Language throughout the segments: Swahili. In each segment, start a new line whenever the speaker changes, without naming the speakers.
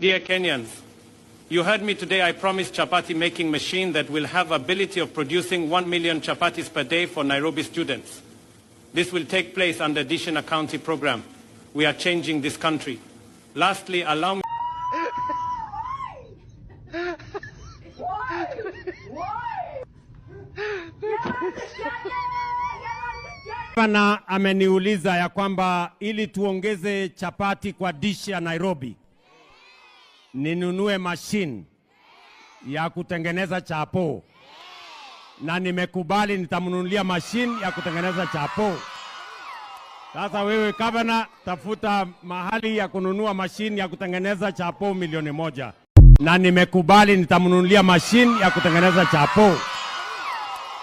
Dear Kenyans, you heard me today. I promised chapati making machine that will have ability of producing 1 million chapatis per day for Nairobi students. This will take place under Dishana County program. We are changing this country. Lastly, allow me...
Gavana ameniuliza ya kwamba ili tuongeze chapati kwa dishi ya Nairobi, ninunue machine ya kutengeneza chapo, na nimekubali nitamnunulia machine ya kutengeneza chapo. Sasa wewe gavana, tafuta mahali ya kununua machine ya kutengeneza chapo 1,000,000, na nimekubali nitamnunulia machine ya kutengeneza chapo.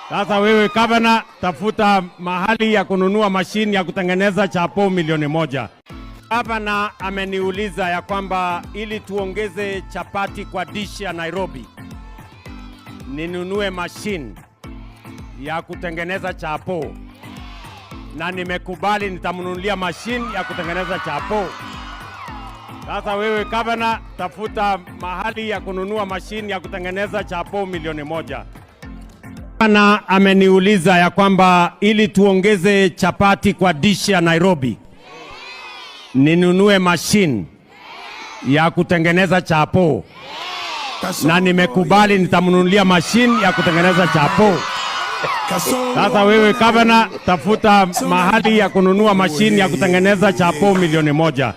Sasa wewe gavana, tafuta mahali ya kununua machine ya kutengeneza chapo 1,000,000. Gavana ameniuliza ya kwamba ili tuongeze chapati kwa dishi ya Nairobi, ninunue machine ya kutengeneza chapo, na nimekubali nitamnunulia machine ya kutengeneza chapo. Sasa wewe gavana, tafuta mahali ya kununua machine ya kutengeneza chapo 1,000,000. Gavana ameniuliza ya kwamba ili tuongeze chapati kwa dishi ya Nairobi, ninunue machine ya kutengeneza chapo, na nimekubali nitamnunulia machine ya kutengeneza chapo. Sasa wewe gavana, tafuta mahali ya kununua machine ya kutengeneza chapo 1,000,000.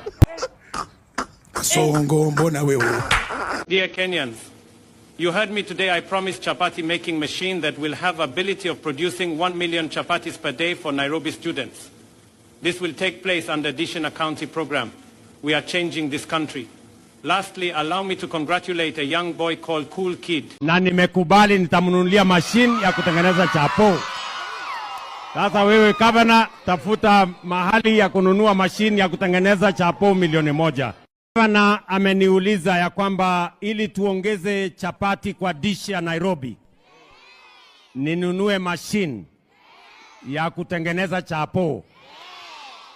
Dear Kenyans, you heard me today. I promised chapati making machine that will have ability of producing 1 million chapatis per day for Nairobi students. This will take place under Dishana County program. We are changing this country. Lastly, allow me to congratulate a young boy called Cool Kid.
Na nimekubali nitamnunulia machine ya kutengeneza chapo. Sasa wewe gavana, tafuta mahali ya kununua machine ya kutengeneza chapo 1,000,000. Gavana ameniuliza ya kwamba ili tuongeze chapati kwa dishi ya Nairobi, ninunue machine ya kutengeneza chapo,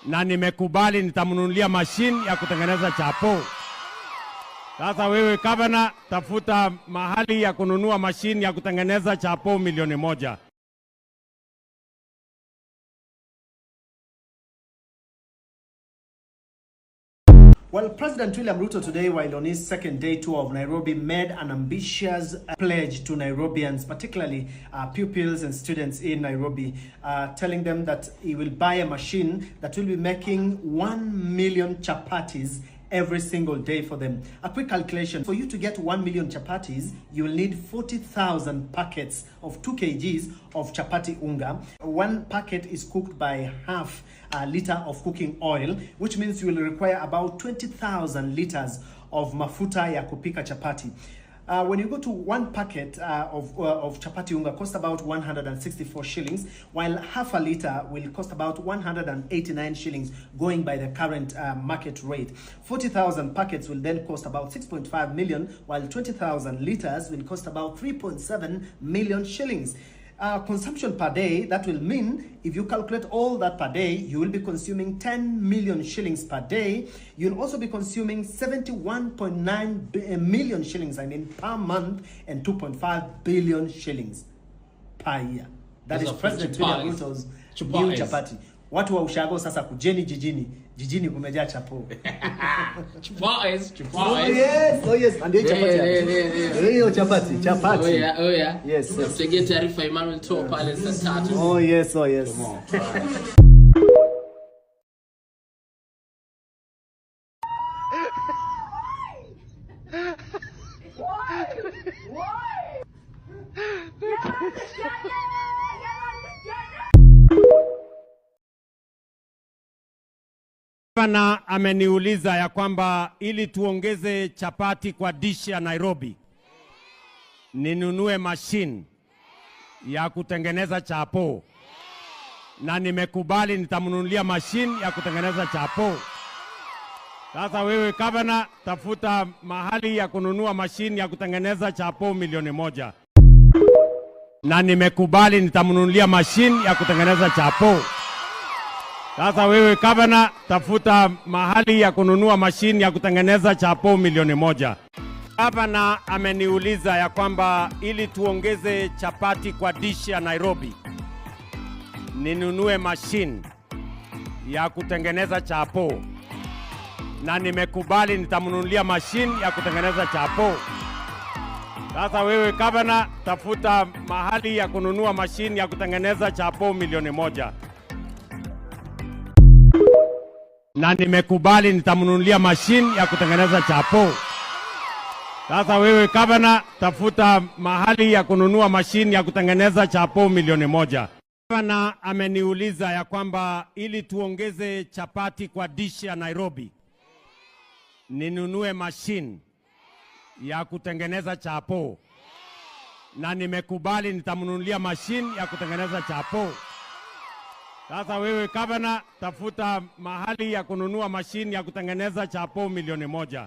na nimekubali nitamnunulia machine ya kutengeneza chapo. Sasa wewe gavana, tafuta mahali ya kununua machine ya kutengeneza chapo 1,000,000.
Well, President William Ruto today, while on his second day tour of Nairobi, made an ambitious pledge to Nairobians, particularly pupils and students in Nairobi, telling them that he will buy a machine that will be making 1 million chapatis every single day for them. A quick calculation: for you to get 1 million chapatis, you will need 40,000 packets of 2 kgs of chapati unga. One packet is cooked by half a liter of cooking oil, which means you will require about 20,000 liters of mafuta ya kupika chapati. When you go to one packet of chapati unga, cost about 164 shillings, while half a liter will cost about 189 shillings, going by the current market rate. 40,000 packets will then cost about 6.5 million, while 20,000 liters will cost about 3.7 million shillings. Consumption per day, that will mean if you calculate all that per day, you will be consuming 10 million shillings per day. You'll also be consuming 71.9 million shillings, per month, and 2.5 billion shillings per year. That is President William Ruto's new chapati. Watu wa ushago sasa kujeni jijini. Jijini kumejaa chapo.
Chapatis.
Oh yes. And chapati.
Oh yeah.
Yes.
Mtegea taarifa Emmanuel Toa pale saa 3.
Oh yes.
Gavana ameniuliza ya kwamba ili tuongeze chapati kwa dishi ya Nairobi, ninunue machine ya kutengeneza chapo, na nimekubali nitamnunulia machine ya kutengeneza chapo. Sasa wewe gavana, tafuta mahali ya kununua machine ya kutengeneza chapo 1,000,000, na nimekubali nitamnunulia machine ya kutengeneza chapo. Sasa wewe gavana, tafuta mahali ya kununua mashini ya kutengeneza chapo milioni 1. Gavana ameniuliza ya kwamba ili tuongeze chapati kwa dish ya Nairobi, ninunue mashini ya kutengeneza chapo, na nimekubali nitamnunulia mashini ya kutengeneza chapo. Sasa wewe gavana, tafuta mahali ya kununua mashini ya kutengeneza chapo milioni 1. Na nimekubali nitamnunulia mashini ya kutengeneza chapo. Sasa wewe gavana, tafuta mahali ya kununua mashini ya kutengeneza chapo milioni 1. Gavana ameniuliza ya kwamba ili tuongeze chapati kwa dish ya Nairobi, ninunue mashini ya kutengeneza chapo, na nimekubali nitamnunulia mashini ya kutengeneza chapo. Sasa wewe gavana, tafuta mahali ya kununua mashini ya kutengeneza chapo milioni 1.